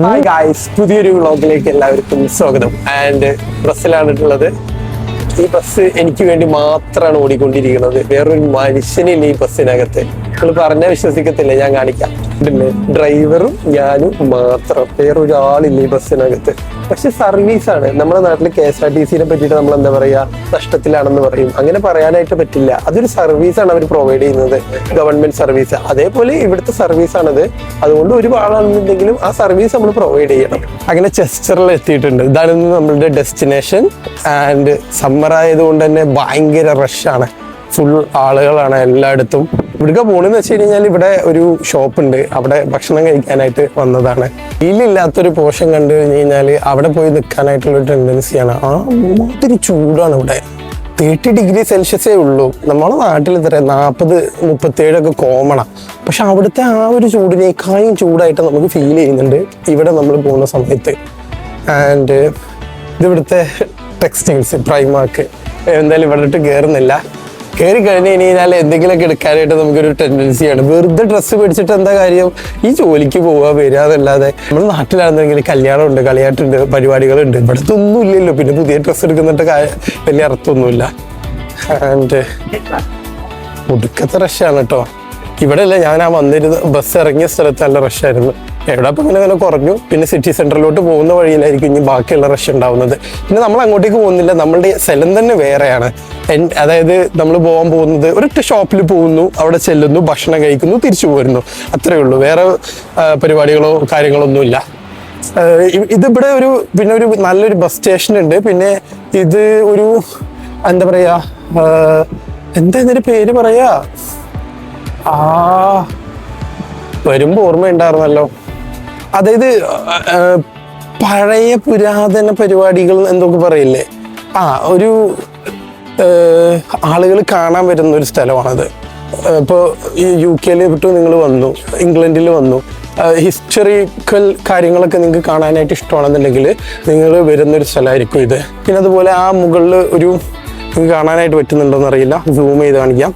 Hi guys, പുതിയൊരു വ്ളോഗിലേക്ക് എല്ലാവർക്കും സ്വാഗതം. ആൻഡ് ബസ്സിലാണിട്ടുള്ളത്. ഈ ബസ് എനിക്ക് വേണ്ടി മാത്രമാണ് ഓടിക്കൊണ്ടിരിക്കുന്നത്. വേറൊരു മനുഷ്യനില്ല ഈ ബസ്സിനകത്ത്. നിങ്ങൾ പറഞ്ഞാൽ വിശ്വസിക്കത്തില്ല, ഞാൻ കാണിക്കാം. ഡ്രൈവറും ഞാനും മാത്രം, വേറൊരാളില്ല ഈ ബസ്സിനകത്ത്. പക്ഷെ സർവീസാണ്. നമ്മുടെ നാട്ടിൽ KSRTCനെ പറ്റിയിട്ട് നമ്മൾ എന്താ പറയാ, നഷ്ടത്തിലാണെന്ന് പറയും. അങ്ങനെ പറയാനായിട്ട് പറ്റില്ല. അതൊരു സർവീസാണ് അവർ പ്രൊവൈഡ് ചെയ്യുന്നത്, ഗവൺമെന്റ് സർവീസ്. അതേപോലെ ഇവിടുത്തെ സർവീസാണത്. അതുകൊണ്ട് ഒരു ആളാണെന്നുണ്ടെങ്കിലും ആ സർവീസ് നമ്മൾ പ്രൊവൈഡ് ചെയ്യണം. അങ്ങനെ ചെസ്റ്ററിൽ എത്തിയിട്ടുണ്ട്. ഇതാണ് നമ്മളുടെ ഡെസ്റ്റിനേഷൻ. ആൻഡ് സമ്മർ ആയതുകൊണ്ട് തന്നെ ഭയങ്കര റഷാണ്, ഫുൾ ആളുകളാണ് എല്ലായിടത്തും. ഇവിടേക്ക് പോണെന്ന് വെച്ച് കഴിഞ്ഞാൽ ഇവിടെ ഒരു ഷോപ്പ് ഉണ്ട്, അവിടെ ഭക്ഷണം കഴിക്കാനായിട്ട് വന്നതാണ്. വീലില്ലാത്തൊരു പോർഷൻ കണ്ടു കഴിഞ്ഞ് കഴിഞ്ഞാൽ അവിടെ പോയി നിൽക്കാനായിട്ടുള്ളൊരു ടെൻഡൻസിയാണ്. ഒത്തിരി ചൂടാണ് ഇവിടെ. 30 ഡിഗ്രി സെൽഷ്യസേ ഉള്ളൂ. നമ്മുടെ നാട്ടിൽ ഇത്ര 40-37 കോമണാണ്. പക്ഷെ അവിടുത്തെ ആ ഒരു ചൂടിനേക്കാളും ചൂടായിട്ട് നമുക്ക് ഫീൽ ചെയ്യുന്നുണ്ട് ഇവിടെ നമ്മൾ പോകുന്ന സമയത്ത്. ആൻഡ് ഇതിവിടുത്തെ ടെക്സ്റ്റൈൽസ്, പ്രൈമാർക്ക്. എന്തായാലും ഇവിടെ കയറുന്നില്ല. കയറി കഴിഞ്ഞ് കഴിഞ്ഞാൽ എന്തെങ്കിലുമൊക്കെ എടുക്കാനായിട്ട് നമുക്കൊരു ടെൻഡൻസിയാണ്. വെറുതെ ഡ്രസ്സ് മേടിച്ചിട്ട് എന്താ കാര്യം, ഈ ജോലിക്ക് പോവുക വരിക എന്നല്ലാതെ. നമ്മുടെ നാട്ടിലാണെന്നെങ്കിൽ കല്യാണമുണ്ട്, കളിയാട്ടുണ്ട്, പരിപാടികളുണ്ട്. ഇവിടുത്തെ ഒന്നും ഇല്ലല്ലോ. പിന്നെ പുതിയ ഡ്രസ്സ് എടുക്കുന്നിട്ട് വലിയ അർത്ഥമൊന്നുമില്ല. ആൻഡ് ഒടുക്കത്തെ റഷാണ് കേട്ടോ. ഇവിടെ അല്ല, ഞാൻ ആ വന്നിരുന്ന ബസ് ഇറങ്ങിയ സ്ഥലത്ത് നല്ല റഷായിരുന്നു. എവിടെ അപ്പം ഇങ്ങനെ കുറഞ്ഞു. പിന്നെ സിറ്റി സെൻറ്ററിലോട്ട് പോകുന്ന വഴിയിലായിരിക്കും ഇനി ബാക്കിയുള്ള റഷ് ഉണ്ടാവുന്നത്. പിന്നെ നമ്മൾ അങ്ങോട്ടേക്ക് പോകുന്നില്ല, നമ്മളുടെ സ്ഥലം തന്നെ വേറെയാണ്. അതായത് നമ്മൾ പോകാൻ പോകുന്നത് ഒരൊറ്റ ഷോപ്പിൽ പോകുന്നു, അവിടെ ചെല്ലുന്നു, ഭക്ഷണം കഴിക്കുന്നു, തിരിച്ചു പോരുന്നു, അത്രയേ ഉള്ളൂ. വേറെ പരിപാടികളോ കാര്യങ്ങളോ ഒന്നുമില്ല. ഇതിവിടെ പിന്നെ ഒരു നല്ലൊരു ബസ് സ്റ്റേഷൻ ഉണ്ട്. പിന്നെ ഇത് ഒരു എന്താ പറയാ, എന്താ ഇതിന്റെ പേര് പറയാ, വരുമ്പോ ഓർമ്മയുണ്ടായിരുന്നല്ലോ. അതായത് പഴയ പുരാതന പരിപാടികൾ എന്തൊക്കെ പറയില്ലേ, ഒരു ആളുകൾ കാണാൻ വരുന്ന ഒരു സ്ഥലമാണത്. ഇപ്പോൾ ഈ UK വിട്ടു നിങ്ങൾ വന്നു, ഇംഗ്ലണ്ടിൽ വന്നു, ഹിസ്റ്ററിക്കൽ കാര്യങ്ങളൊക്കെ നിങ്ങൾക്ക് കാണാനായിട്ട് ഇഷ്ടമാണെന്നുണ്ടെങ്കിൽ നിങ്ങൾ വരുന്നൊരു സ്ഥലമായിരിക്കും ഇത്. പിന്നെ അതുപോലെ ആ മുകളിൽ നിങ്ങൾക്ക് കാണാനായിട്ട് പറ്റുന്നുണ്ടോയെന്ന് അറിയില്ല, സൂം ചെയ്ത് കാണിക്കാം.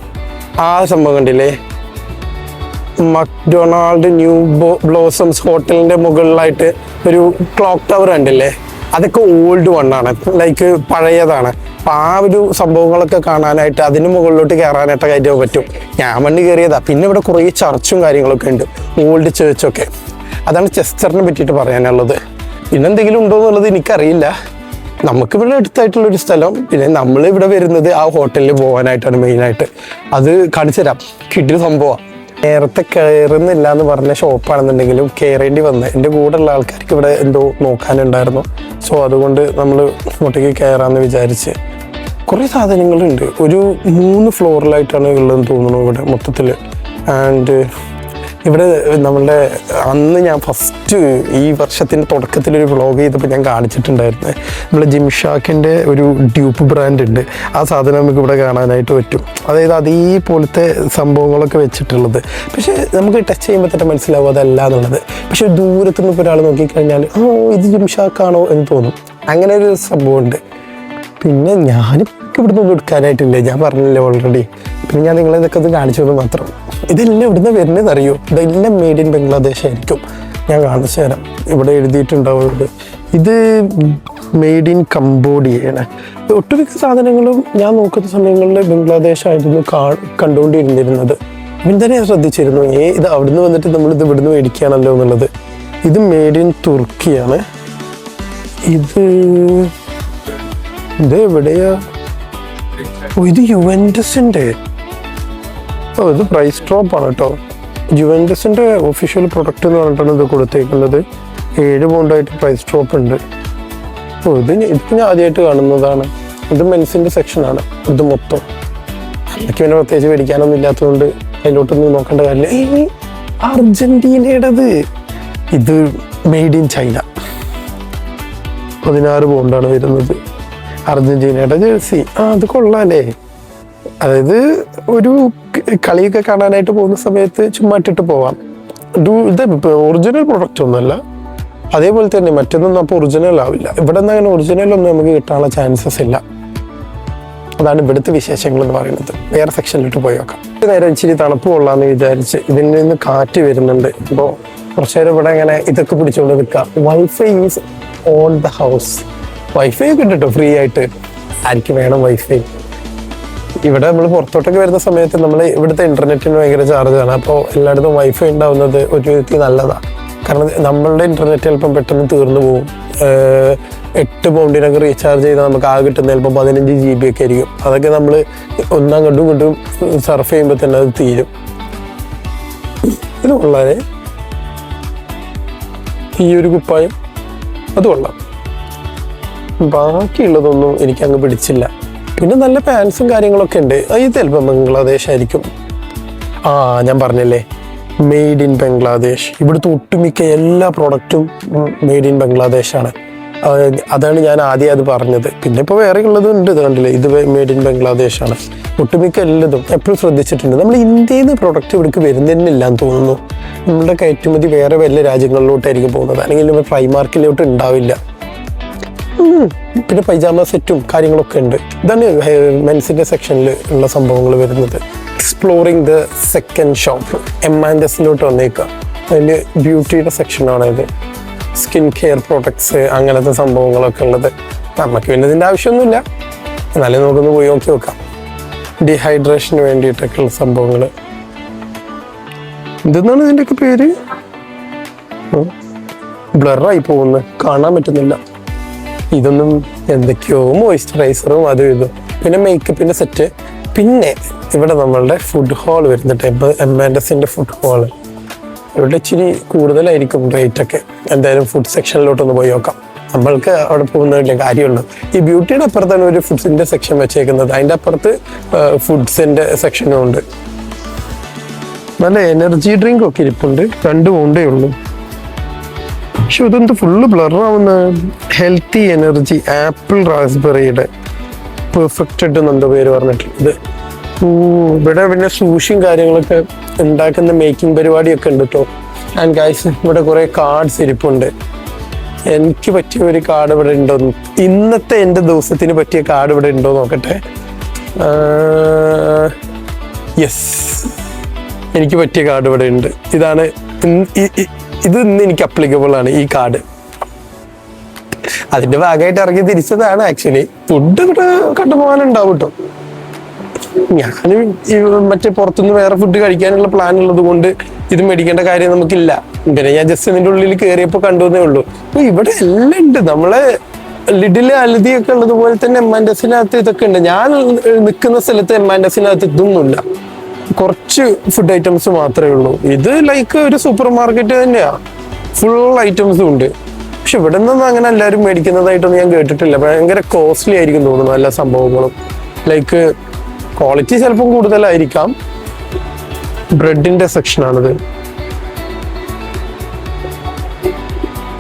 ആ സംഭവം കണ്ടില്ലേ, മക്ഡൊണാൾഡ് ന്യൂ ബ്ലോസംസ് ഹോട്ടലിന്റെ മുകളിലായിട്ട് ഒരു ക്ലോക്ക് ടവർ കണ്ടില്ലേ, അതൊക്കെ ഓൾഡ് വണ്ണാണ്, ലൈക്ക് പഴയതാണ്. അപ്പം ആ ഒരു സംഭവങ്ങളൊക്കെ കാണാനായിട്ട് അതിന് മുകളിലോട്ട് കയറാനായിട്ട് കയറ്റാൻ പറ്റും. ഞാൻ വണ്ടി കയറിയതാ. പിന്നെ ഇവിടെ കുറേ ചർച്ചും കാര്യങ്ങളൊക്കെ ഉണ്ട്, ഓൾഡ് ചേർച്ചൊക്കെ. അതാണ് ചെസ്റ്ററിനെ പറ്റിയിട്ട് പറയാനുള്ളത്. പിന്നെന്തെങ്കിലും ഉണ്ടോ എന്നുള്ളത് എനിക്കറിയില്ല. നമുക്കിവിടെ അടുത്തായിട്ടുള്ളൊരു സ്ഥലം. പിന്നെ നമ്മൾ ഇവിടെ വരുന്നത് ആ ഹോട്ടലിൽ പോകാനായിട്ടാണ് മെയിനായിട്ട്. അത് കാണിച്ചു തരാം, കിട്ടിയ സംഭവമാണ്. നേരത്തെ കയറുന്നില്ല എന്ന് പറഞ്ഞ ഷോപ്പാണെന്നുണ്ടെങ്കിലും കയറേണ്ടി വന്ന് എൻ്റെ കൂടെയുള്ള ആൾക്കാർക്ക് ഇവിടെ എന്തോ നോക്കാനുണ്ടായിരുന്നു. സോ അതുകൊണ്ട് നമ്മൾ ഇങ്ങോട്ടേക്ക് കയറാമെന്ന് വിചാരിച്ച്. കുറേ സാധനങ്ങളുണ്ട്. ഒരു 3 ഫ്ലോറിലായിട്ടാണ് ഉള്ളതെന്ന് തോന്നുന്നു ഇവിടെ മൊത്തത്തിൽ. ആൻഡ് ഇവിടെ നമ്മളുടെ അന്ന് ഞാൻ ഫസ്റ്റ് ഈ വർഷത്തിൻ്റെ തുടക്കത്തിലൊരു വ്ളോഗ് ചെയ്തപ്പോൾ ഞാൻ കാണിച്ചിട്ടുണ്ടായിരുന്നു. നമ്മുടെ ജിംഷാക്കിൻ്റെ ഒരു ഡ്യൂപ്പ് ബ്രാൻഡ് ഉണ്ട്. ആ സാധനം നമുക്ക് ഇവിടെ കാണാനായിട്ട് പറ്റും. അതായത് അതേപോലത്തെ സംഭവങ്ങളൊക്കെ വെച്ചിട്ടുള്ളത്. പക്ഷേ നമുക്ക് ടച്ച് ചെയ്യുമ്പോൾ തന്നെ മനസ്സിലാവും അതല്ല എന്നുള്ളത്. പക്ഷേ ദൂരത്തു നിന്ന് ഇപ്പോൾ ഒരാൾ നോക്കിക്കഴിഞ്ഞാൽ ഇത് ജിംഷാക്കാണോ എന്ന് തോന്നും. അങ്ങനെ ഒരു സംഭവമുണ്ട്. പിന്നെ ഞാനിപ്പോൾ ഇവിടുന്ന് ഒന്നും എടുക്കാനായിട്ടില്ല, ഞാൻ പറഞ്ഞില്ലേ ഓൾറെഡി. പിന്നെ ഞാൻ നിങ്ങളിതൊക്കെ ഒന്ന് കാണിച്ചത് മാത്രം. ഇതെല്ലാം ഇവിടുന്ന് വരുന്നതെന്ന് അറിയോ, ഇതെല്ലാം മെയ്ഡ് ഇൻ ബംഗ്ലാദേശ് ആയിരിക്കും. ഞാൻ കാണിച്ചു തരാം, ഇവിടെ എഴുതിയിട്ടുണ്ടാവും. ഇത് മെയ്ഡ് ഇൻ കംബോഡിയയാണ്. ഒട്ടുമിക്ക സാധനങ്ങളും ഞാൻ നോക്കുന്ന സമയങ്ങളിൽ ബംഗ്ലാദേശ് ആയിരുന്നു കണ്ടുകൊണ്ടിരുന്നിരുന്നത്. പിന്നെ തന്നെ ഞാൻ ശ്രദ്ധിച്ചിരുന്നു, ഇത് അവിടുന്ന് വന്നിട്ട് നമ്മളിത് ഇവിടുന്ന് മേടിക്കുകയാണല്ലോ എന്നുള്ളത്. ഇത് മെയ്ഡ് ഇൻ തുർക്കിയാണ്. ഇത് എവിടെയാ, ഇത് യുവൻറ്റസിൻ്റെ. ഇത് പ്രൈസ് ഡ്രോപ്പാണ് കേട്ടോ. യുവൻറ്റസിൻ്റെ ഒഫീഷ്യൽ പ്രൊഡക്റ്റ് എന്ന് പറഞ്ഞിട്ടാണ് ഇത് കൊടുത്തേക്കുന്നത്. 7 പൗണ്ടായിട്ട് പ്രൈസ് ഡ്രോപ്പ് ഉണ്ട്. ഇതിപ്പോൾ ഞാൻ ആദ്യമായിട്ട് കാണുന്നതാണ്. ഇത് മെൻസിൻ്റെ സെക്ഷനാണ് ഇത് മൊത്തം. എനിക്ക് പിന്നെ പ്രത്യേകിച്ച് മേടിക്കാനൊന്നും ഇല്ലാത്തതുകൊണ്ട് അതിലോട്ടൊന്നും നോക്കേണ്ട കാര്യമില്ല. അർജന്റീനയുടേത്. ഇത് മെയ്ഡ് ഇൻ ചൈന. 16 പൗണ്ടാണ് വരുന്നത്. അർജന്റീനയുടെ ജേഴ്സി. അത് കൊള്ളാല്ലേ. അതായത് ഒരു കളിയൊക്കെ കാണാനായിട്ട് പോകുന്ന സമയത്ത് ചുമ്മാ ഇട്ടിട്ട് പോവാം. ഇത് ഒറിജിനൽ പ്രൊഡക്റ്റ് ഒന്നുമല്ല. അതേപോലെ തന്നെ മറ്റൊന്നും അപ്പോൾ ഒറിജിനൽ ആവില്ല. ഇവിടെ നിന്ന് അങ്ങനെ ഒറിജിനൽ ഒന്നും നമുക്ക് കിട്ടാനുള്ള ചാൻസസ് ഇല്ല. അതാണ് ഇവിടുത്തെ വിശേഷങ്ങൾ എന്ന് പറയുന്നത്. വേറെ സെക്ഷനിലോട്ട് പോയി നോക്കാം. നേരം ഇച്ചിരി തണുപ്പ് കൊള്ളാന്ന് വിചാരിച്ച് ഇതിൽ നിന്ന് കാറ്റ് വരുന്നുണ്ട്. അപ്പോൾ കുറച്ചു നേരം ഇവിടെ ഇങ്ങനെ ഇതൊക്കെ പിടിച്ചുകൊണ്ട് നിൽക്കാം. Wifi is on the house. Wifi ഒക്കെ കിട്ടും ഫ്രീ ആയിട്ട്. ആർക്ക് വേണം വൈഫൈ? ഇവിടെ നമ്മൾ പുറത്തോട്ടൊക്കെ വരുന്ന സമയത്ത് നമ്മൾ ഇവിടുത്തെ ഇന്റർനെറ്റിന് ഭയങ്കര ചാർജാണ്. അപ്പോൾ എല്ലായിടത്തും വൈഫൈ ഉണ്ടാവുന്നത് ഒരു വിധത്തിൽ നല്ലതാണ്. കാരണം നമ്മളുടെ ഇന്റർനെറ്റ് ചിലപ്പം പെട്ടെന്ന് തീർന്നു പോകും. 8 പൗണ്ടിനൊക്കെ റീചാർജ് ചെയ്താൽ നമുക്ക് ആകെ കിട്ടുന്ന ചിലപ്പോൾ 15 GB ഒക്കെ ആയിരിക്കും. അതൊക്കെ നമ്മൾ ഒന്നങ്ങോട്ടും ഇങ്ങോട്ടും സർഫ് ചെയ്യുമ്പോൾ തന്നെ അത് തീരും. ഇത് കൊള്ളാതെ ഈ ഒരു കുപ്പായം അത് കൊള്ളാം. ബാക്കിയുള്ളതൊന്നും എനിക്ക് അങ്ങ് പിടിച്ചില്ല. പിന്നെ നല്ല പാൻസും കാര്യങ്ങളൊക്കെ ഉണ്ട്. ഇത് ചിലപ്പോൾ ബംഗ്ലാദേശ് ആയിരിക്കും. ഞാൻ പറഞ്ഞല്ലേ, മെയ്ഡ് ഇൻ ബംഗ്ലാദേശ്. ഇവിടുത്തെ ഒട്ടുമിക്ക എല്ലാ പ്രോഡക്റ്റും മെയ്ഡ് ഇൻ ബംഗ്ലാദേശാണ്. അതാണ് ഞാൻ ആദ്യം അത് പറഞ്ഞത്. പിന്നെ ഇപ്പോൾ വേറെ ഉള്ളതും ഉണ്ട്. ഇത് കണ്ടില്ലേ, ഇത് മെയ്ഡ് ഇൻ ബംഗ്ലാദേശാണ്. ഒട്ടുമിക്ക എല്ലാതും എപ്പോഴും ശ്രദ്ധിച്ചിട്ടുണ്ട്. നമ്മൾ ഇന്ത്യയിൽ നിന്ന് പ്രോഡക്റ്റ് ഇവിടേക്ക് വരുന്നില്ല എന്ന് തോന്നുന്നു. നമ്മളുടെ കയറ്റുമതി വേറെ വല്ല രാജ്യങ്ങളിലോട്ടായിരിക്കും പോകുന്നത്. അല്ലെങ്കിൽ പ്രൈമാർക്കിലോട്ട് ഉണ്ടാവില്ല. പിന്നെ പൈജാമ സെറ്റും കാര്യങ്ങളൊക്കെ ഉണ്ട്. ഇതാണ് മെൻസിന്റെ സെക്ഷനിൽ ഉള്ള സംഭവങ്ങൾ വരുന്നത്. Exploring the second shop. M&Sലോട്ട് വന്നേക്കാം. അതിൽ ബ്യൂട്ടിയുടെ സെക്ഷനാണ് ഇത്. സ്കിൻ കെയർ പ്രോഡക്ട്സ് അങ്ങനത്തെ സംഭവങ്ങളൊക്കെ ഉള്ളത്. നമുക്ക് പിന്നെ ഇതിൻ്റെ ആവശ്യമൊന്നുമില്ല, എന്നാലും നമുക്കൊന്ന് പോയി നോക്കി നോക്കാം. ഡീഹൈഡ്രേഷന് വേണ്ടിയിട്ടൊക്കെയുള്ള സംഭവങ്ങൾ. ഇതെന്നാണ് ഇതിൻ്റെയൊക്കെ പേര്? ബ്ലറായി പോകുന്നു, കാണാൻ പറ്റുന്നില്ല. ഇതൊന്നും എന്തൊക്കെയോ മോയ്സ്ചറൈസറും അതും ഇതും. പിന്നെ മേക്കപ്പിന്റെ സെറ്റ്. പിന്നെ ഇവിടെ നമ്മളുടെ ഫുഡ് ഹാൾ വരുന്നുണ്ട്. M&Sന്റെ ഫുഡ് ഹാള്. ഇവിടെ ഇച്ചിരി കൂടുതലായിരിക്കും റേറ്റ് ഒക്കെ. എന്തായാലും ഫുഡ് സെക്ഷനിലോട്ടൊന്ന് പോയി നോക്കാം. നമ്മൾക്ക് അവിടെ പോകുന്നതിൻ്റെ കാര്യമുള്ളൂ. ഈ ബ്യൂട്ടിയുടെ അപ്പുറത്താണ് ഒരു ഫുഡ്സിന്റെ സെക്ഷൻ വെച്ചേക്കുന്നത്. അതിൻ്റെ അപ്പുറത്ത് ഫുഡ്സിന്റെ സെക്ഷനും ഉണ്ട്. നല്ല എനർജി ഡ്രിങ്ക് ഒക്കെ ഇരിപ്പുണ്ട്. 2 പൗണ്ടേ ഉള്ളൂ. പക്ഷെ ഇതെന്ത് ഫുള്ള് ബ്ലറാവുന്ന. ഹെൽത്തി എനർജി ആപ്പിൾ റാസ്ബെറിയുടെ പെർഫെക്റ്റഡ് എന്നെന്തോ പേര് പറഞ്ഞിട്ടുണ്ട്. ഇവിടെ പിന്നെ സൂഷിയും കാര്യങ്ങളൊക്കെ ഉണ്ടാക്കുന്ന മേക്കിംഗ് പരിപാടിയൊക്കെ ഉണ്ട് കേട്ടോ. ആൻഡ് ഗൈസ്, ഇവിടെ കുറെ കാർഡ്സ് ഇരിപ്പുണ്ട്. എനിക്ക് പറ്റിയ ഒരു കാർഡ് ഇവിടെ ഉണ്ടോന്ന്, ഇന്നത്തെ എൻ്റെ ദിവസത്തിന് പറ്റിയ കാർഡ് ഇവിടെ ഉണ്ടോ നോക്കട്ടെ. യെസ്, എനിക്ക് പറ്റിയ കാർഡ് ഇവിടെ ഉണ്ട്. ഇതാണ് ഇത് ഇന്ന് എനിക്ക് അപ്ലിക്കബിൾ ആണ് ഈ കാർഡ്. അതിന്റെ ഭാഗമായിട്ട് ഇറങ്ങി തിരിച്ചതാണ്. ആക്ച്വലി ഫുഡ് ഇവിടെ കണ്ടുപോകാനുണ്ടാവും കേട്ടോ. ഞാൻ മറ്റേ പുറത്തുനിന്ന് വേറെ ഫുഡ് കഴിക്കാനുള്ള പ്ലാൻ ഉള്ളത് കൊണ്ട് ഇത് മേടിക്കേണ്ട കാര്യം നമുക്കില്ല. പിന്നെ ഞാൻ ജസ്റ്റ് ഇതിന്റെ ഉള്ളിൽ കയറിയപ്പോൾ കണ്ടുവന്നേ ഉള്ളൂ. അപ്പൊ ഇവിടെ എല്ലാം ഉണ്ട്. നമ്മളെ ലിഡില് അലുതിയൊക്കെ ഉള്ളതുപോലെ തന്നെ M&Sനകത്ത് ഇതൊക്കെ ഉണ്ട്. ഞാൻ നിൽക്കുന്ന സ്ഥലത്ത് M&Sനകത്ത് ഇതൊന്നുമില്ല. കുറച്ച് ഫുഡ് ഐറ്റംസ് മാത്രമേ ഉള്ളൂ. ഇത് ലൈക്ക് ഒരു സൂപ്പർ മാർക്കറ്റ് തന്നെയാ. ഫുൾ ഐറ്റംസും ഉണ്ട്. പക്ഷെ ഇവിടെ നിന്നൊന്നും അങ്ങനെ എല്ലാവരും മേടിക്കുന്നതായിട്ടൊന്നും ഞാൻ കേട്ടിട്ടില്ല. ഭയങ്കര കോസ്റ്റ്ലി ആയിരിക്കും തോന്നുന്നു എല്ലാ സംഭവങ്ങളും. ലൈക്ക് ക്വാളിറ്റി ചിലപ്പം കൂടുതലായിരിക്കാം. ബ്രെഡിന്റെ സെക്ഷനാണിത്.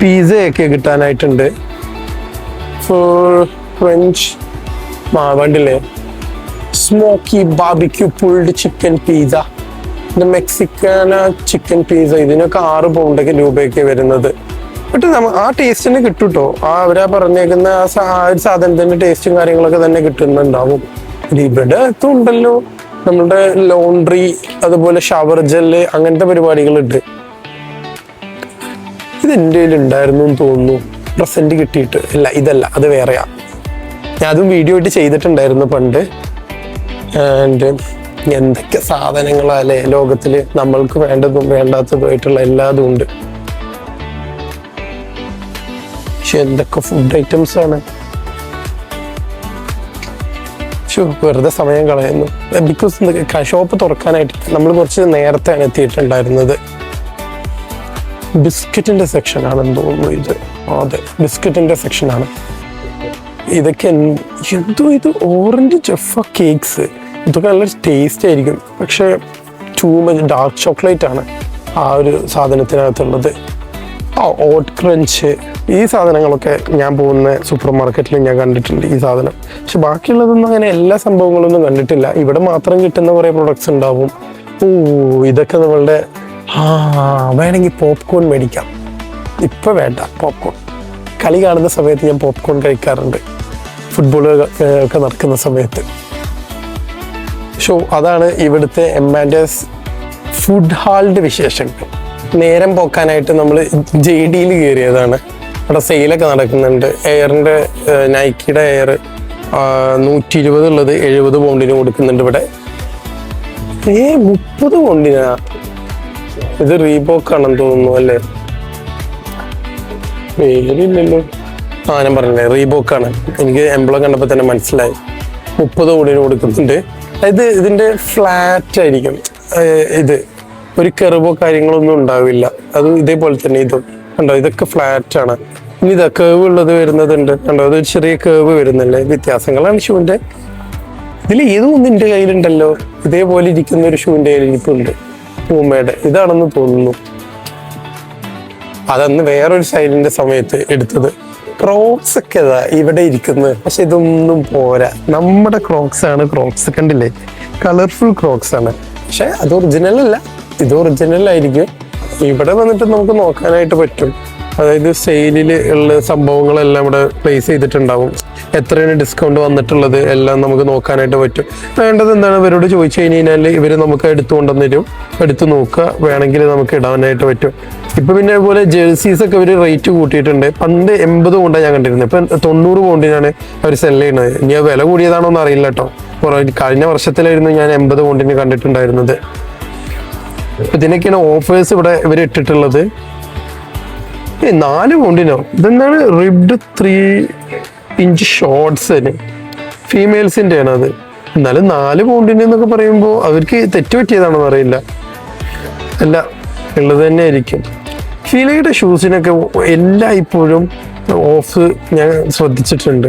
പിസയൊക്കെ കിട്ടാനായിട്ടുണ്ട്. ഫ്രഞ്ച് വണ്ടില്ലേ, smoky barbecue pulled chicken pizza, Mexican chicken pizza. ഇതിനൊക്കെ 6 പൗണ്ടൊക്കെ രൂപയൊക്കെ വരുന്നത്. ബട്ട് ആ ടേസ്റ്റിന് കിട്ടും കേട്ടോ. അവരാ പറഞ്ഞേക്കുന്ന ആ ഒരു സാധനത്തിന്റെ ടേസ്റ്റും കാര്യങ്ങളൊക്കെ തന്നെ കിട്ടുന്നുണ്ടാവും. ഇവിടെ ഉണ്ടല്ലോ നമ്മളുടെ ലോണ്ട്രി, അതുപോലെ ഷവർ ജെല്ല്, അങ്ങനത്തെ പരിപാടികളുണ്ട്. ഇത് എൻ്റെ കയ്യിൽ ഉണ്ടായിരുന്നു എന്ന് തോന്നുന്നു. പ്രസന്റ് കിട്ടിയിട്ട് ഇല്ല, ഇതല്ല, അത് വേറെയാ. ഞാൻ അതും വീഡിയോ ആയിട്ട് ചെയ്തിട്ടുണ്ടായിരുന്നു പണ്ട്. ആൻഡ് എന്തൊക്കെ സാധനങ്ങളല്ലേ ലോകത്തില്. നമ്മൾക്ക് വേണ്ടതും വേണ്ടാത്തതുമായിട്ടുള്ള എല്ലാതും ഉണ്ട്. പക്ഷെ എന്തൊക്കെ ഫുഡ് ഐറ്റംസ് ആണ്. വെറുതെ സമയം കളയുന്നു. ബിക്കോസ് ഷോപ്പ് തുറക്കാനായിട്ട് നമ്മൾ കുറച്ച് നേരത്തെയാണ് എത്തിയിട്ടുണ്ടായിരുന്നത്. ബിസ്ക്കറ്റിന്റെ സെക്ഷൻ ആണെന്ന് തോന്നുന്നു ഇത്. അതെ, ബിസ്ക്കറ്റിന്റെ സെക്ഷനാണ്. ഇതൊക്കെ എന്തോ ഇത് ഓറഞ്ച് ജഫ കേക്ക്സ്. ഇതൊക്കെ നല്ല ടേസ്റ്റ് ആയിരിക്കും. പക്ഷെ ടൂ മച്ച് ഡാർക്ക് ചോക്ലേറ്റ് ആണ് ആ ഒരു സാധനത്തിനകത്തുള്ളത്. ഓട്ട് ക്രഞ്ച്, ഈ സാധനങ്ങളൊക്കെ ഞാൻ പോകുന്ന സൂപ്പർ മാർക്കറ്റിൽ ഞാൻ കണ്ടിട്ടുണ്ട് ഈ സാധനം. പക്ഷെ ബാക്കിയുള്ളതൊന്നും അങ്ങനെ എല്ലാ സംഭവങ്ങളൊന്നും കണ്ടിട്ടില്ല. ഇവിടെ മാത്രം കിട്ടുന്ന കുറേ പ്രൊഡക്ട്സ് ഉണ്ടാവും. ഇതൊക്കെ നമ്മളുടെ വേണമെങ്കിൽ പോപ്കോൺ മേടിക്കാം. ഇപ്പം വേണ്ട പോപ്കോൺ. കളി കാണുന്ന സമയത്ത് ഞാൻ പോപ്കോൺ കഴിക്കാറുണ്ട്, ഫുട്ബോൾ ഒക്കെ നടക്കുന്ന സമയത്ത്. സോ അതാണ് ഇവിടുത്തെ എം&എസ് ഫുഡ് ഹാളിൻ്റെ വിശേഷങ്ങൾ. നേരം പോക്കാനായിട്ട് നമ്മൾ JDയിൽ കയറിയതാണ്. അവിടെ സെയിലൊക്കെ നടക്കുന്നുണ്ട്. എയറിൻ്റെ നൈക്കിയുടെ എയർ 120 ഉള്ളത് 70 പൗണ്ടിന് കൊടുക്കുന്നുണ്ട് ഇവിടെ. 30 പൗണ്ടിനാ? ഇത് റീബോക്കാണെന്ന് തോന്നുന്നു അല്ലേ? പേരില്ലല്ലോ. ഞാൻ പറഞ്ഞില്ലേ റീബോക്കാണ്. എനിക്ക് എംബ്ലം കണ്ടപ്പോൾ തന്നെ മനസ്സിലായി. 30 പൗണ്ടിന് കൊടുക്കുന്നുണ്ട്. അതായത് ഇതിൻ്റെ ഫ്ലാറ്റ് ആയിരിക്കും. ഇത് ഒരു കെർവോ കാര്യങ്ങളൊന്നും ഉണ്ടാവില്ല. അത് ഇതേപോലെ തന്നെ ഇതും കണ്ടോ, ഇതൊക്കെ ഫ്ലാറ്റാണ്. ഇനി ഇതാ കേവ് ഉള്ളത് വരുന്നതുണ്ട് കണ്ടോ, അതൊരു ചെറിയ കേവ് വരുന്നില്ലേ. വ്യത്യാസങ്ങളാണ് ഷൂവിൻ്റെ. ഇതിൽ ഏതൊന്നും എൻ്റെ കയ്യിലുണ്ടല്ലോ, ഇതേപോലെ ഇരിക്കുന്ന ഒരു ഷൂവിൻ്റെ കയ്യിൽ ഇരിപ്പുണ്ട്, പൂമയുടെ. ഇതാണെന്ന് തോന്നുന്നു. അതന്ന് വേറൊരു സ്റ്റൈലിൻ്റെ സമയത്ത് എടുത്തത്. ക്രോക്സ് ഒക്കെ ഇതാ ഇവിടെ ഇരിക്കുന്നത്. പക്ഷെ ഇതൊന്നും പോരാ. നമ്മുടെ ക്രോക്സ് ആണ്. ക്രോക്സ് കണ്ടില്ലേ, കളർഫുൾ ക്രോക്സ് ആണ്. പക്ഷെ അത് ഒറിജിനൽ അല്ല, ഇത് ഒറിജിനൽ ആയിരിക്കും. ഇവിടെ വന്നിട്ട് നമുക്ക് നോക്കാനായിട്ട് പറ്റും. അതായത് സെയിലിൽ ഉള്ള സംഭവങ്ങളെല്ലാം ഇവിടെ പ്ലേസ് ചെയ്തിട്ടുണ്ടാവും. എത്രയാണ് ഡിസ്കൗണ്ട് വന്നിട്ടുള്ളത് എല്ലാം നമുക്ക് നോക്കാനായിട്ട് പറ്റും. വേണ്ടത് എന്താണ്, ഇവരോട് ചോദിച്ചു കഴിഞ്ഞാൽ ഇവർ നമുക്ക് എടുത്തു കൊണ്ടുവന്നിരും. എടുത്ത് നോക്കുക, വേണമെങ്കിൽ നമുക്ക് ഇടാനായിട്ട് പറ്റും. ഇപ്പം പിന്നെ അതുപോലെ ജേഴ്സീസ് ഒക്കെ ഇവർ റേറ്റ് കൂട്ടിയിട്ടുണ്ട്. പണ്ട് 80 പൗണ്ടാണ് ഞാൻ കണ്ടിരുന്നത്. ഇപ്പം 90 പൗണ്ടിനാണ് അവർ സെല് ചെയ്യുന്നത്. ഇനി അത് വില കൂടിയതാണോ എന്ന് അറിയില്ല കേട്ടോ. കഴിഞ്ഞ വർഷത്തിലായിരുന്നു ഞാൻ 80 പൗണ്ടിന് കണ്ടിട്ടുണ്ടായിരുന്നത്. ഇതിനൊക്കെയാണ് ഓഫേഴ്സ് ഇവിടെ ഇവർ ഇട്ടിട്ടുള്ളത്. 4 പൗണ്ടിനോ? ഇതെന്താണ് റിബ്ഡ് 3 ഇഞ്ച് ഷോർട്സിന് ഫീമെയിൽസിൻ്റെ ആണ് അത്. എന്നാലും 4 പൗണ്ടിന് എന്നൊക്കെ പറയുമ്പോൾ അവർക്ക് തെറ്റുപറ്റിയതാണെന്ന് അറിയില്ല. അല്ല, ഉള്ളത് തന്നെ ആയിരിക്കും. ഫീലയുടെ ഷൂസിനൊക്കെ എല്ലാ ഇപ്പോഴും ഓഫ് ഞാൻ ശ്രദ്ധിച്ചിട്ടുണ്ട്.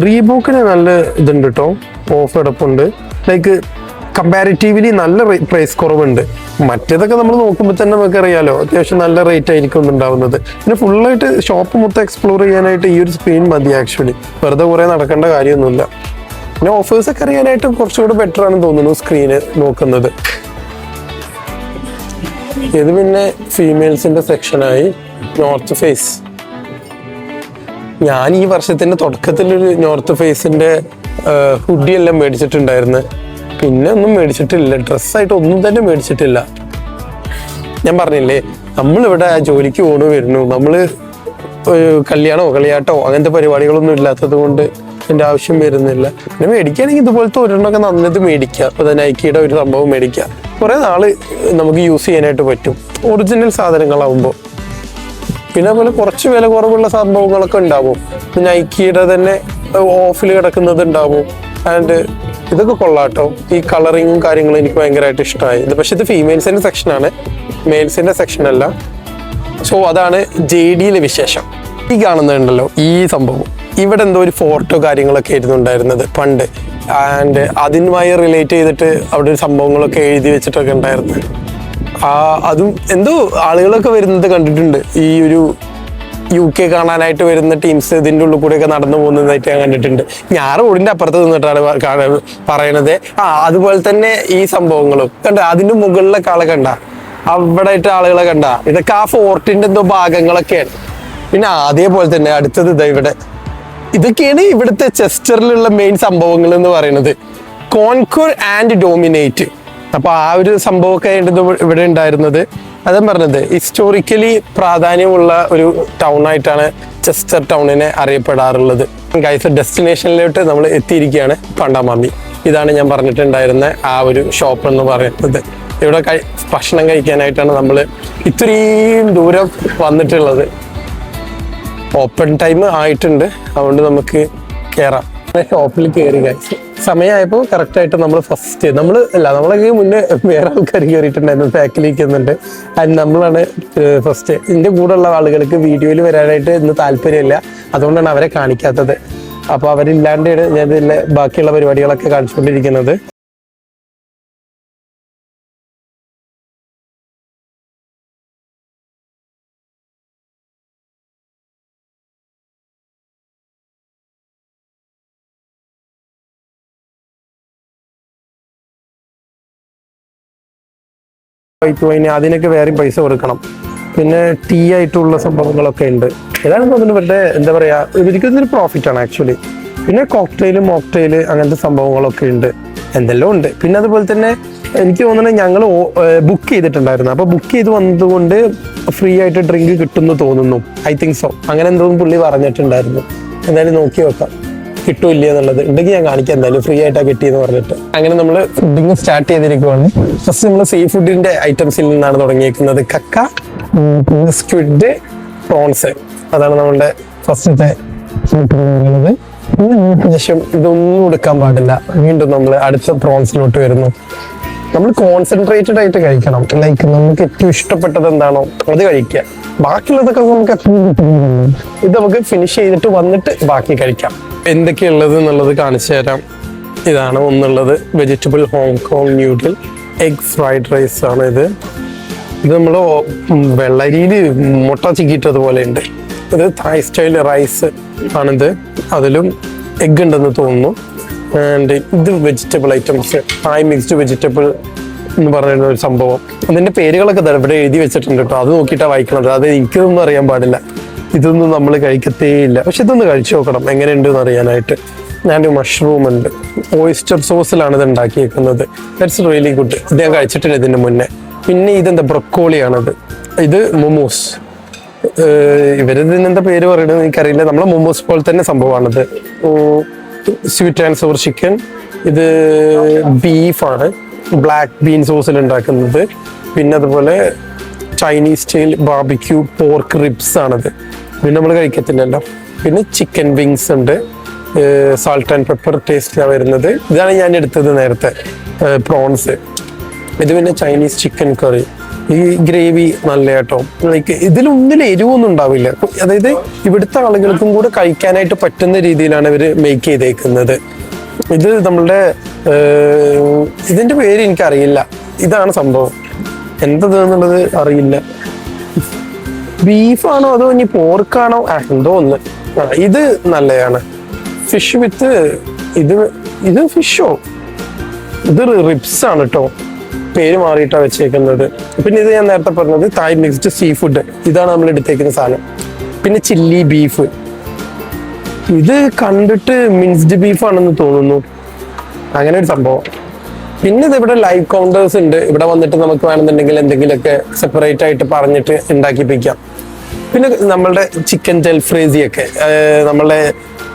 റീബോക്കിന് നല്ല ഇതുണ്ട് കേട്ടോ, ഓഫ് കിടപ്പുണ്ട്. ലൈക്ക് കമ്പാരിറ്റീവ്ലി നല്ല പ്രൈസ് കുറവുണ്ട്. മറ്റേതൊക്കെ നമ്മൾ നോക്കുമ്പോൾ തന്നെ നമുക്ക് അറിയാലോ, അത്യാവശ്യം നല്ല റേറ്റ് ആയിരിക്കും ഉണ്ടാവുന്നത്. പിന്നെ ഫുള്ളായിട്ട് ഷോപ്പ് മൊത്തം എക്സ്പ്ലോർ ചെയ്യാനായിട്ട് ഈ ഒരു സ്ക്രീൻ മതി ആക്ച്വലി. വെറുതെ കുറേ നടക്കേണ്ട കാര്യമൊന്നുമില്ല. പിന്നെ ഓഫേഴ്സൊക്കെ അറിയാനായിട്ട് കുറച്ചുകൂടി ബെറ്റർ ആണെന്ന് തോന്നുന്നു സ്ക്രീന് നോക്കുന്നത്. ഇത് പിന്നെ ഫീമെയിൽസിന്റെ സെക്ഷനായി. നോർത്ത് ഫേസ്, ഞാൻ ഈ വർഷത്തിന്റെ തുടക്കത്തിലൊരു നോർത്ത് ഫേസിന്റെ ഹുഡി എല്ലാം മേടിച്ചിട്ടുണ്ടായിരുന്നു. പിന്നെ ഒന്നും മേടിച്ചിട്ടില്ല, ഡ്രസ്സായിട്ട് ഒന്നും തന്നെ മേടിച്ചിട്ടില്ല. ഞാൻ പറഞ്ഞില്ലേ, നമ്മളിവിടെ ജോലിക്ക് പോകണു വരുന്നു, നമ്മൾ കല്യാണമോ കളിയാട്ടോ അങ്ങനത്തെ പരിപാടികളൊന്നും ഇല്ലാത്തത് കൊണ്ട് എൻ്റെ ആവശ്യം വരുന്നില്ല. പിന്നെ മേടിക്കുകയാണെങ്കിൽ ഇതുപോലത്തെ ഒരെണ്ണമൊക്കെ നന്നത് മേടിക്കുക. അപ്പോൾ നൈക്കിയുടെ ഒരു സംഭവം മേടിക്കുക. കുറേ നാൾ നമുക്ക് യൂസ് ചെയ്യാനായിട്ട് പറ്റും ഒറിജിനൽ സാധനങ്ങളാവുമ്പോൾ. പിന്നെ അതുപോലെ കുറച്ച് വില കുറവുള്ള സംഭവങ്ങളൊക്കെ ഉണ്ടാവും. നൈക്കിയുടെ തന്നെ ഓഫിൽ കിടക്കുന്നത് ഉണ്ടാവും. ആൻഡ് ഇതൊക്കെ കൊള്ളാട്ടോ. ഈ കളറിങ്ങും കാര്യങ്ങളും എനിക്ക് ഭയങ്കരമായിട്ട് ഇഷ്ടമായി. ഇത് പക്ഷെ ഇത് ഫീമെയിൽസിൻ്റെ സെക്ഷനാണ്, മെയിൽസിൻ്റെ സെക്ഷനല്ല. സോ അതാണ് JDയിലെ വിശേഷം. ഈ കാണുന്നുണ്ടല്ലോ ഈ സംഭവം, ഇവിടെ എന്തോ ഒരു ഫോട്ടോ കാര്യങ്ങളൊക്കെ ആയിരുന്നു ഉണ്ടായിരുന്നത് പണ്ട്. ആൻഡ് അതുമായി റിലേറ്റ് ചെയ്തിട്ട് അവിടെ ഒരു സംഭവങ്ങളൊക്കെ എഴുതി വെച്ചിട്ടൊക്കെ ഉണ്ടായിരുന്നു. അതും എന്തോ ആളുകളൊക്കെ വരുന്നത് കണ്ടിട്ടുണ്ട്. ഈ ഒരു UK കാണാനായിട്ട് വരുന്ന ടീംസ് ഇതിൻ്റെ ഉള്ളിൽ കൂടെയൊക്കെ നടന്നു പോകുന്നതായിട്ട് ഞാൻ കണ്ടിട്ടുണ്ട്. ഞാൻ റോഡിൻ്റെ അപ്പുറത്ത് നിന്നിട്ടാണ് പറയണത്. അതുപോലെ തന്നെ ഈ സംഭവങ്ങളും കണ്ട, അതിൻ്റെ മുകളിലൊക്കെ ആളെ കണ്ട, അവിടെ ആയിട്ട് ആളുകളെ കണ്ട, ഇതൊക്കെ ആ ഫോർട്ടിൻ്റെ എന്തോ ഭാഗങ്ങളൊക്കെയാണ്. പിന്നെ അതേപോലെ തന്നെ അടുത്തത് ഇതാ ഇവിടെ, ഇതൊക്കെയാണ് ഇവിടുത്തെ ചെസ്റ്ററിലുള്ള മെയിൻ സംഭവങ്ങൾ എന്ന് പറയുന്നത്. Conquer and dominate. അപ്പൊ ആ ഒരു സംഭവമൊക്കെ ഇവിടെ ഉണ്ടായിരുന്നത്. അതാ പറഞ്ഞത്, ഹിസ്റ്റോറിക്കലി പ്രാധാന്യമുള്ള ഒരു ടൗൺ ആയിട്ടാണ് ചെസ്റ്റർ ടൗണിനെ അറിയപ്പെടാറുള്ളത്. ഗൈസ്, ഡെസ്റ്റിനേഷനിലോട്ട് നമ്മൾ എത്തിയിരിക്കുകയാണ്. പണ്ടാമാമി, ഇതാണ് ഞാൻ പറഞ്ഞിട്ടുണ്ടായിരുന്ന ആ ഒരു ഷോപ്പ് എന്ന് പറയുന്നത്. ഇവിടെ ഭക്ഷണം കഴിക്കാനായിട്ടാണ് നമ്മൾ ഇത്രയും ദൂരം വന്നിട്ടുള്ളത്. ഓപ്പൺ ടൈം ആയിട്ടുണ്ട്, അതുകൊണ്ട് നമുക്ക് കയറാം. ഷോപ്പിൽ കയറി ഗൈസ്. സമയമായപ്പോൾ കറക്റ്റായിട്ട് നമ്മളൊക്കെ മുന്നേ വേറെ ആൾക്കാർ കയറിയിട്ടുണ്ടായിരുന്നു, ബാക്കിലേക്ക് വന്നിട്ട്. ആൻഡ് നമ്മളാണ് ഫസ്റ്റ്. ഇതിൻ്റെ കൂടെയുള്ള ആളുകൾക്ക് വീഡിയോയിൽ വരാനായിട്ട് ഇന്ന് താല്പര്യമില്ല, അതുകൊണ്ടാണ് അവരെ കാണിക്കാത്തത്. അപ്പോൾ അവരില്ലാണ്ടാണ് ഞാൻ ഇതിലെ ബാക്കിയുള്ള പരിപാടികളൊക്കെ കാണിച്ചുകൊണ്ടിരിക്കുന്നത്. അതിനൊക്കെ വേറെ പൈസ കൊടുക്കണം. പിന്നെ ടീ ആയിട്ടുള്ള സംഭവങ്ങളൊക്കെ ഉണ്ട്. ഏതാണ് തോന്നുന്നു ഇവരുടെ എന്താ പറയുക, ഇവർക്കൊരു പ്രോഫിറ്റ് ആണ് ആക്ച്വലി. പിന്നെ കോക്ടെയിൽ, മോക്ടെയിൽ അങ്ങനത്തെ സംഭവങ്ങളൊക്കെ ഉണ്ട്. എന്തെല്ലാം ഉണ്ട്. പിന്നെ അതുപോലെ തന്നെ എനിക്ക് തോന്നുന്നത് ഞങ്ങൾ ബുക്ക് ചെയ്തിട്ടുണ്ടായിരുന്നു. അപ്പോൾ ബുക്ക് ചെയ്ത് വന്നതുകൊണ്ട് ഫ്രീ ആയിട്ട് ഡ്രിങ്ക് കിട്ടുമെന്ന് തോന്നുന്നു. I think so. അങ്ങനെ എന്തോ പുള്ളി പറഞ്ഞിട്ടുണ്ടായിരുന്നു. എന്തായാലും നോക്കി നോക്കാം കിട്ടൂല്ല എന്നുള്ളത്. ഉണ്ടെങ്കിൽ ഞാൻ കാണിക്കാം. എന്തായാലും ഫ്രീ ആയിട്ടാണ് കിട്ടിയെന്ന് പറഞ്ഞിട്ട്. അങ്ങനെ നമ്മൾ ഫുഡിങ് സ്റ്റാർട്ട് ചെയ്തിരിക്കുവാണ്. ഫസ്റ്റ് നമ്മൾ സീ ഫുഡിന്റെ ഐറ്റംസിൽ നിന്നാണ് തുടങ്ങിയിരിക്കുന്നത്. കക്ക, സ്ക്വിഡ്, പ്രോൺസ്. അതാണ് നമ്മളുടെ ഫസ്റ്റത്തെ ഫുഡ് പറയുന്നത്. ശേഷം ഇതൊന്നും എടുക്കാൻ പാടില്ല. വീണ്ടും നമ്മൾ അടുത്ത പ്രോൺസിലോട്ട് വരുന്നു. നമ്മൾ കോൺസെൻട്രേറ്റഡ് ആയിട്ട് കഴിക്കണം. ലൈക്ക് നമുക്ക് ഏറ്റവും ഇഷ്ടപ്പെട്ടത് എന്താണോ അത് കഴിക്കുക. ബാക്കിയുള്ളതൊക്കെ നമുക്ക് ഇത് നമുക്ക് ഫിനിഷ് ചെയ്തിട്ട് വന്നിട്ട് ബാക്കി കഴിക്കാം. എന്തൊക്കെയുള്ളത് എന്നുള്ളത് കാണിച്ചു തരാം. ഇതാണ് ഒന്നുള്ളത്. Vegetable Hong Kong noodle egg fried rice ആണ് ഇത്. ഇത് നമ്മൾ വെള്ളരിയിൽ മുട്ട ചിക്കിയിട്ടതുപോലെ ഉണ്ട്. ഇത് തായ് സ്റ്റൈൽ റൈസ് ആണിത്. അതിലും എഗ് ഉണ്ടെന്ന് തോന്നുന്നു. ആൻഡ് ഇത് വെജിറ്റബിൾ ഐറ്റംസ്, തായ് മിക്സ്ഡ് വെജിറ്റബിൾ എന്ന് പറയുന്ന ഒരു സംഭവം. അതിന്റെ പേരുകളൊക്കെ ഇവിടെ എഴുതി വെച്ചിട്ടുണ്ട് കേട്ടോ. അത് നോക്കിയിട്ടാണ് വായിക്കണത്. അത് എനിക്കൊന്നും അറിയാൻ പാടില്ല. ഇതൊന്നും നമ്മൾ കഴിക്കത്തേ ഇല്ല. പക്ഷെ ഇതൊന്ന് കഴിച്ചു നോക്കണം എങ്ങനെയുണ്ട് എന്ന് അറിയാനായിട്ട്. ഞാൻ മഷ്റൂം ഉണ്ട്. ഓയിസ്റ്റർ സോസിലാണ് ഇത് ഉണ്ടാക്കിയേക്കുന്നത്. That's really good. ഇത് ഞാൻ കഴിച്ചിട്ടില്ല ഇതിന്റെ മുന്നേ. പിന്നെ ഇതെന്താ ബ്രൊക്കോളിയാണത്. ഇത് മൊമോസ്. ഇവരിതിനെന്താ പേര് പറയുന്നത് എനിക്കറിയില്ല. നമ്മളെ മൊമോസ് പോലെ തന്നെ സംഭവമാണിത്. Sweet and sour chicken. ഇത് ബീഫാണ്. ബ്ലാക്ക് ബീൻ സോസിൽ ഉണ്ടാക്കുന്നത്. പിന്നെ അതുപോലെ Chinese style barbecue pork ribs ആണത്. പിന്നെ നമ്മൾ കഴിക്കത്തില്ലല്ലോ. പിന്നെ ചിക്കൻ വിങ്സ് ഉണ്ട്. സാൾട്ട് ആൻഡ് പെപ്പർ ടേസ്റ്റിലാണ് വരുന്നത്. ഇതാണ് ഞാൻ എടുത്തത് നേരത്തെ, പ്രോൺസ്. ഇത് പിന്നെ ചൈനീസ് ചിക്കൻ കറി. ഈ ഗ്രേവി നല്ല കേട്ടോ. ലൈക്ക് ഇതിലൊന്നിലും എരിവൊന്നും ഉണ്ടാവില്ല. അതായത് ഇവിടുത്തെ ആളുകൾക്കും കൂടെ കഴിക്കാനായിട്ട് പറ്റുന്ന രീതിയിലാണ് ഇവർ മേക്ക് ചെയ്തേക്കുന്നത്. ഇത് നമ്മളുടെ ഇതിന്റെ പേര് എനിക്കറിയില്ല. ഇതാണ് സംഭവം. എന്തത് എന്നുള്ളത് അറിയില്ല. ബീഫാണോ അതോ ഇനി പോർക്കാണോ? എന്തോ ഒന്ന്. ഇത് നല്ലതാണ്. ഫിഷ് വിത്ത് ഇത് ഫിഷോ? ഇത് റിബ്സ് ആണ് കേട്ടോ. പേര് മാറിയിട്ടാണ് വെച്ചേക്കുന്നത്. പിന്നെ ഇത് ഞാൻ നേരത്തെ പറഞ്ഞത് തായ് മിക്സ്ഡ് സീ ഫുഡ്. ഇതാണ് നമ്മൾ എടുത്തേക്കുന്ന സാധനം. പിന്നെ ചില്ലി ബീഫ്. ഇത് കണ്ടിട്ട് മിൻസ്ഡ് ബീഫാണെന്ന് തോന്നുന്നു. അങ്ങനെ ഒരു സംഭവം. പിന്നെ ഇത് ഇവിടെ ലൈവ് കൗണ്ടേഴ്സ് ഉണ്ട്. ഇവിടെ വന്നിട്ട് നമുക്ക് വേണമെന്നുണ്ടെങ്കിൽ എന്തെങ്കിലുമൊക്കെ സെപ്പറേറ്റ് ആയിട്ട് പറഞ്ഞിട്ട് ഉണ്ടാക്കിപ്പിക്കാം. പിന്നെ നമ്മളുടെ ചിക്കൻ ജൽഫ്രേസി ഒക്കെ നമ്മളുടെ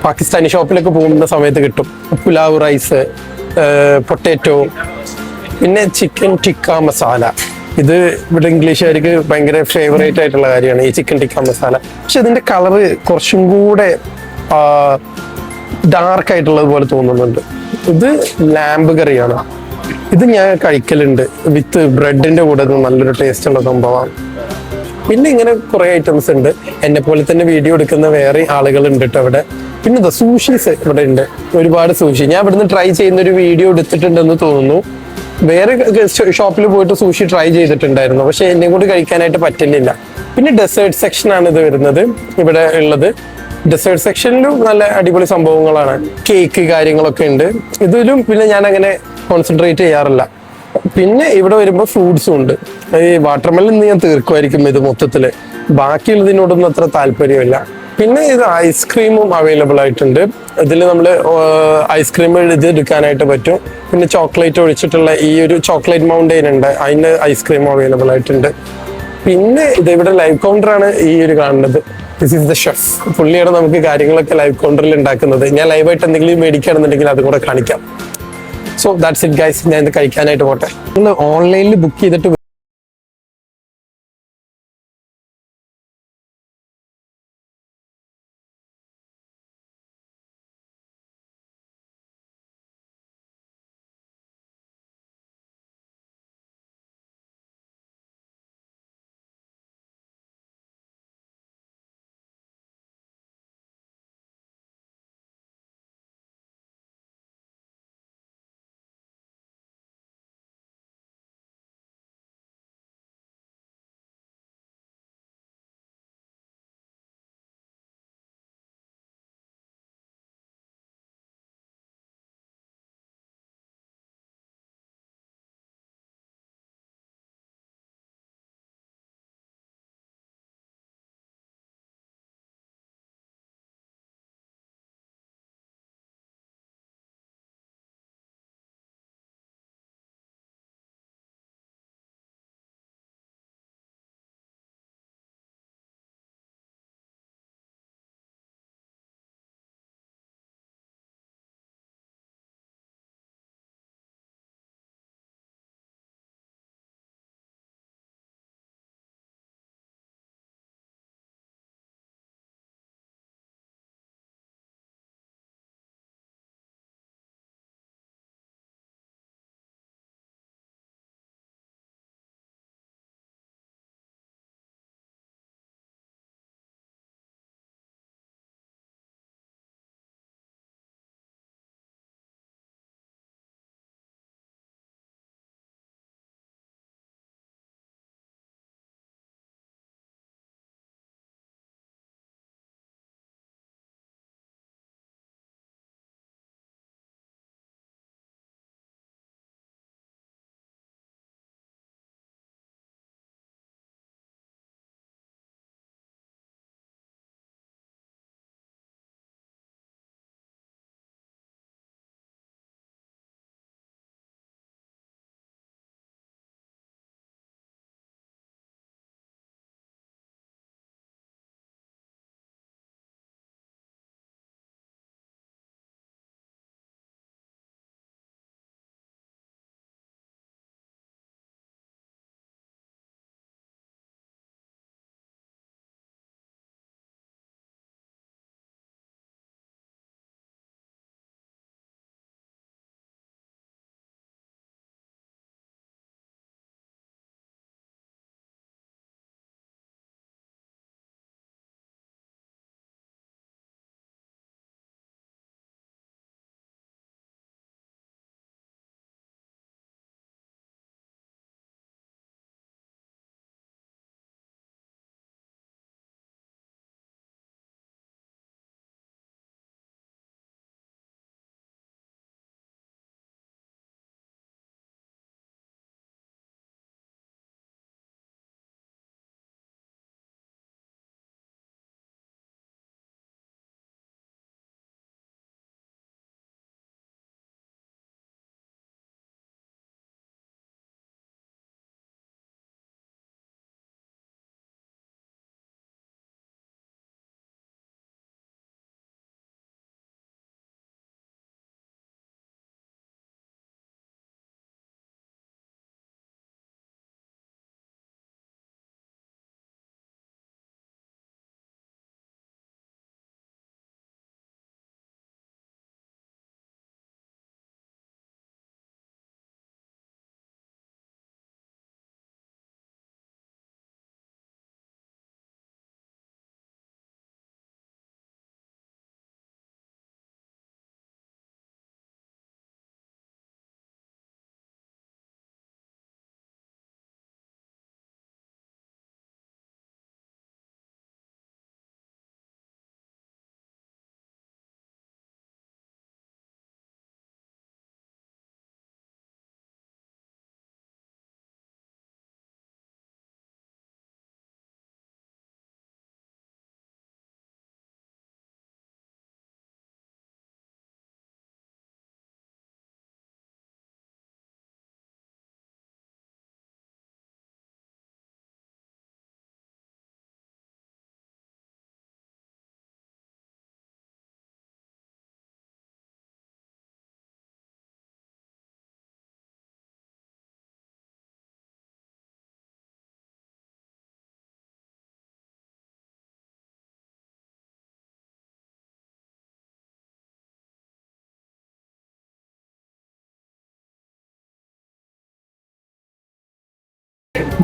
പാകിസ്ഥാനി ഷോപ്പിലൊക്കെ പോകുന്ന സമയത്ത് കിട്ടും. Pulao rice, potato. പിന്നെ ചിക്കൻ ടിക്ക മസാല. ഇത് ഇവിടെ ഇംഗ്ലീഷുകാർക്ക് ഭയങ്കര ഫേവറേറ്റ് ആയിട്ടുള്ള കാര്യമാണ് ഈ ചിക്കൻ ടിക്ക മസാല. പക്ഷെ ഇതിന്റെ കളറ് കുറച്ചും കൂടെ ഡാർക്ക് ആയിട്ടുള്ളത് പോലെ തോന്നുന്നുണ്ട്. ഇത് ലാമ്പ് കറിയാണ്. ഇത് ഞാൻ കഴിക്കലുണ്ട് വിത്ത് ബ്രെഡിന്റെ കൂടെ. നല്ലൊരു ടേസ്റ്റ് ഉള്ള സംഭവമാണ്. പിന്നെ ഇങ്ങനെ കുറെ ഐറ്റംസ് ഉണ്ട്. എന്നെ പോലെ തന്നെ വീഡിയോ എടുക്കുന്ന വേറെ ആളുകൾ ഉണ്ട് കേട്ടോ ഇവിടെ. പിന്നെ സൂഷീസ് ഇവിടെ ഉണ്ട്. ഒരുപാട് സൂഷി ഞാൻ ഇവിടുന്ന് ട്രൈ ചെയ്യുന്ന ഒരു വീഡിയോ എടുത്തിട്ടുണ്ടെന്ന് തോന്നുന്നു. വേറെ ഷോപ്പിൽ പോയിട്ട് സൂഷി ട്രൈ ചെയ്തിട്ടുണ്ടായിരുന്നു. പക്ഷെ എന്നെ കൂടി കഴിക്കാനായിട്ട് പറ്റുന്നില്ല. പിന്നെ ഡെസേർട്ട് സെക്ഷൻ ആണ് ഇത് വരുന്നത് ഇവിടെ ഉള്ളത്. ഡെസേർട്ട് സെക്ഷനിലും നല്ല അടിപൊളി സംഭവങ്ങളാണ്. കേക്ക് കാര്യങ്ങളൊക്കെ ഉണ്ട്. ഇതിലും പിന്നെ ഞാൻ അങ്ങനെ കോൺസെൻട്രേറ്റ് ചെയ്യാറില്ല. പിന്നെ ഇവിടെ വരുമ്പോൾ ഫ്രൂട്ട്സും ഉണ്ട്. ഈ വാട്ടർമെലൻ ഞാൻ തീർക്കുമായിരിക്കും ഇത് മൊത്തത്തില്. ബാക്കിയുള്ളതിനോടൊന്നും അത്ര താല്പര്യമില്ല. പിന്നെ ഇത് ഐസ്ക്രീമും അവൈലബിൾ ആയിട്ടുണ്ട്. ഇതിൽ നമ്മൾ ഐസ്ക്രീം ഇത് എടുക്കാനായിട്ട് പറ്റും. പിന്നെ ചോക്ലേറ്റ് ഒഴിച്ചിട്ടുള്ള ഈ ഒരു ചോക്ലേറ്റ് മൗണ്ടെയിൻ ഉണ്ട്. അതിന് ഐസ്ക്രീം അവൈലബിൾ ആയിട്ടുണ്ട്. പിന്നെ ഇത് ഇവിടെ ലൈവ് കൗണ്ടർ ആണ് ഈ ഒരു കാണുന്നത്. This is the chef. പുള്ളിയാണ് നമുക്ക് കാര്യങ്ങളൊക്കെ ലൈവ് കൗണ്ടറിൽ ഉണ്ടാക്കുന്നത്. ഞാൻ ലൈവായിട്ട് എന്തെങ്കിലും മേടിക്കുകയാണെന്നുണ്ടെങ്കിൽ അതും കൂടെ കാണിക്കാം. So that's it guys. ഞാൻ ഇത് കഴിക്കാനായിട്ട് പോട്ടെ. നിങ്ങൾ ഓൺലൈനിൽ ബുക്ക് ചെയ്തിട്ട്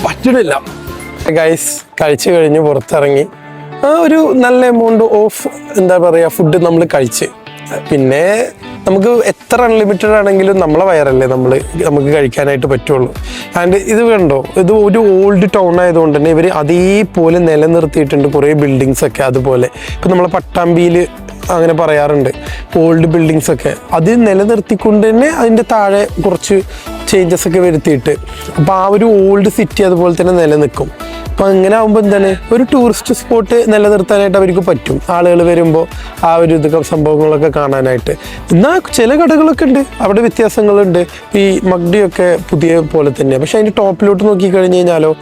പറ്റണില്ല ഗൈസ്. കഴിച്ചു കഴിഞ്ഞ് പുറത്തിറങ്ങി ഒരു നല്ല എമൗണ്ട് ഓഫ് എന്താ പറയുക ഫുഡ് നമ്മൾ കഴിച്ച്. പിന്നെ നമുക്ക് എത്ര അൺലിമിറ്റഡ് ആണെങ്കിലും നമ്മളെ വയറല്ലേ നമുക്ക് കഴിക്കാനായിട്ട് പറ്റുള്ളൂ. ആൻഡ് ഇത് കണ്ടോ, ഇത് ഒരു ഓൾഡ് ടൗൺ ആയതുകൊണ്ട് തന്നെ ഇവർ അതേപോലെ നിലനിർത്തിയിട്ടുണ്ട് കുറേ ബിൽഡിങ്സ് ഒക്കെ. അതുപോലെ ഇപ്പം നമ്മളെ പട്ടാമ്പിയിൽ അങ്ങനെ പറയാറുണ്ട്, ഓൾഡ് ബിൽഡിങ്സ് ഒക്കെ അത് നിലനിർത്തിക്കൊണ്ട് തന്നെ അതിൻ്റെ താഴെ കുറച്ച് ചേഞ്ചസ് ഒക്കെ വരുത്തിയിട്ട് അപ്പോൾ ആ ഒരു ഓൾഡ് സിറ്റി അതുപോലെ തന്നെ നിലനിൽക്കും. അപ്പം അങ്ങനെ ആകുമ്പോൾ എന്താണ്, ഒരു ടൂറിസ്റ്റ് സ്പോട്ട് നിലനിർത്താനായിട്ട് അവർക്ക് പറ്റും. ആളുകൾ വരുമ്പോൾ ആ ഒരു ഇതൊക്കെ സംഭവങ്ങളൊക്കെ കാണാനായിട്ട്. എന്നാൽ ചില കടകളൊക്കെ ഉണ്ട്, അവിടെ വ്യത്യാസങ്ങളുണ്ട്. ഈ മഗ്ഡിയൊക്കെ പുതിയ പോലെ തന്നെയാണ്, പക്ഷെ അതിൻ്റെ ടോപ്പിലോട്ട് നോക്കിക്കഴിഞ്ഞ് കഴിഞ്ഞാലോ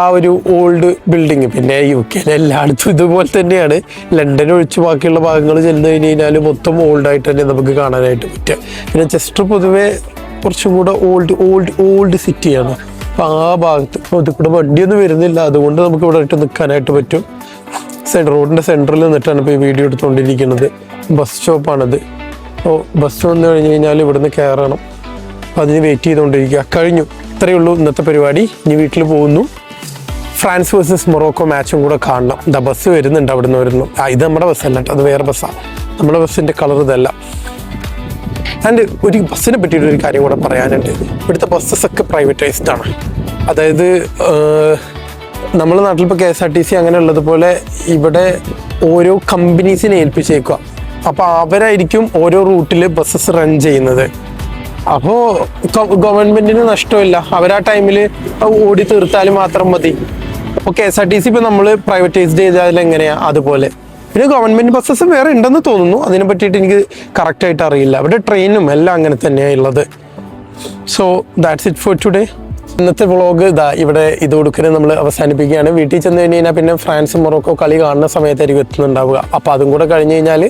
ആ ഒരു ഓൾഡ് ബിൽഡിങ്. പിന്നെ UK എല്ലായിടത്തും ഇതുപോലെ തന്നെയാണ്. ലണ്ടൻ ഒഴിച്ച് ബാക്കിയുള്ള ഭാഗങ്ങൾ ചെന്ന് കഴിഞ്ഞ് കഴിഞ്ഞാൽ മൊത്തം ഓൾഡായിട്ട് തന്നെ നമുക്ക് കാണാനായിട്ട് പറ്റുക. പിന്നെ ചെസ്റ്റർ പൊതുവെ കുറച്ചും കൂടെ ഓൾഡ് സിറ്റിയാണ്. അപ്പോൾ ആ ഭാഗത്ത് ഇപ്പോൾ ഇത് കൂടെ വണ്ടിയൊന്നും വരുന്നില്ല, അതുകൊണ്ട് നമുക്ക് ഇവിടെ ഇട്ട് നിൽക്കാനായിട്ട് പറ്റും. റോഡിൻ്റെ സെൻറ്ററിൽ നിന്നിട്ടാണ് ഇപ്പോൾ ഈ വീഡിയോ എടുത്തുകൊണ്ടിരിക്കുന്നത്. ബസ് സ്റ്റോപ്പാണിത്. അപ്പോൾ ബസ് വന്നു കഴിഞ്ഞ് കഴിഞ്ഞാൽ ഇവിടുന്ന് കയറണം. അപ്പോൾ അതിന് വെയിറ്റ് ചെയ്തുകൊണ്ടിരിക്കുക. കഴിഞ്ഞു, ഇത്രയേ ഉള്ളൂ ഇന്നത്തെ പരിപാടി. ഇനി വീട്ടിൽ പോകുന്നു. ഫ്രാൻസ് വേഴ്സസ് മൊറോക്കോ മാച്ചും കൂടെ കാണണം. എന്താ ബസ് വരുന്നുണ്ട്, അവിടെ നിന്ന് വരുന്നു. ഇത് നമ്മുടെ ബസ്സല്ല, അത് വേറെ ബസ്സാണ്. നമ്മുടെ ബസ്സിൻ്റെ കളർ ഇതല്ല. ആൻഡ് ഒരു ബസ്സിനെ പറ്റിയിട്ട് ഒരു കാര്യം കൂടെ പറയാനുണ്ട്. ഇവിടുത്തെ ബസ്സസ് പ്രൈവറ്റൈസ്ഡ് ആണ്. അതായത് നമ്മുടെ നാട്ടിൽ ഇപ്പോൾ KSRTC അങ്ങനെ ഉള്ളതുപോലെ ഇവിടെ ഓരോ കമ്പനീസിനെ ഏൽപ്പിച്ചേക്കുക. അപ്പോൾ അവരായിരിക്കും ഓരോ റൂട്ടിൽ ബസ്സസ് റൺ ചെയ്യുന്നത്. അപ്പോൾ ഗവൺമെൻറ്റിന് നഷ്ടമില്ല, അവരാ ടൈമിൽ ഓടി തീർത്താലും മാത്രം മതി. അപ്പോൾ KSRTC ഇപ്പോൾ നമ്മൾ പ്രൈവറ്റൈസ്ഡ് ചെയ്താൽ എങ്ങനെയാണ് അതുപോലെ. പിന്നെ ഗവൺമെൻറ് ബസ്സസ് വേറെ ഉണ്ടെന്ന് തോന്നുന്നു, അതിനെ പറ്റിയിട്ട് എനിക്ക് കറക്റ്റായിട്ട് അറിയില്ല. അവിടെ ട്രെയിനും എല്ലാം അങ്ങനെ തന്നെയാണ് ഉള്ളത്. So that's it for today. ഇന്നത്തെ വ്ളോഗ് ഇവിടെ ഇതോടുക്കനെ നമ്മൾ അവസാനിപ്പിക്കുകയാണ്. വീട്ടിൽ ചെന്ന് കഴിഞ്ഞ് കഴിഞ്ഞാൽ പിന്നെ ഫ്രാൻസ് മൊറോക്കോ കളി കാണുന്ന സമയത്തായിരിക്കും എത്തുന്നുണ്ടാവുക. അപ്പോൾ അതും കൂടെ കഴിഞ്ഞ് കഴിഞ്ഞാൽ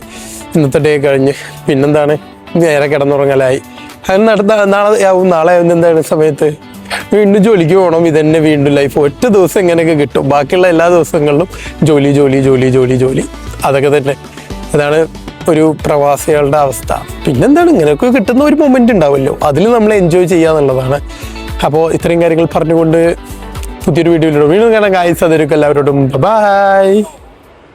ഇന്നത്തെ ഡേ കഴിഞ്ഞ് പിന്നെന്താണ്, നേരെ കിടന്നുറങ്ങലായി. അത് നാളെ എന്താണ് സമയത്ത് വീണ്ടും ജോലിക്ക് പോകണം. ഇതന്നെ വീണ്ടും ലൈഫ്. ഒറ്റ ദിവസം എങ്ങനെയൊക്കെ കിട്ടും, ബാക്കിയുള്ള എല്ലാ ദിവസങ്ങളിലും ജോലി ജോലി ജോലി ജോലി ജോലി അതൊക്കെ തന്നെ. അതാണ് ഒരു പ്രവാസികളുടെ അവസ്ഥ. പിന്നെന്താണ്, ഇങ്ങനെയൊക്കെ കിട്ടുന്ന ഒരു മൊമെൻ്റ് ഉണ്ടാവുമല്ലോ, അതിൽ നമ്മൾ എൻജോയ് ചെയ്യുക എന്നുള്ളതാണ്. അപ്പോൾ ഇത്രയും കാര്യങ്ങൾ പറഞ്ഞുകൊണ്ട് പുതിയൊരു വീഡിയോയിലൂടെ വീണ്ടും കാണാൻ ഗായ്സ്. അതൊരു എല്ലാവരോടും ബൈ.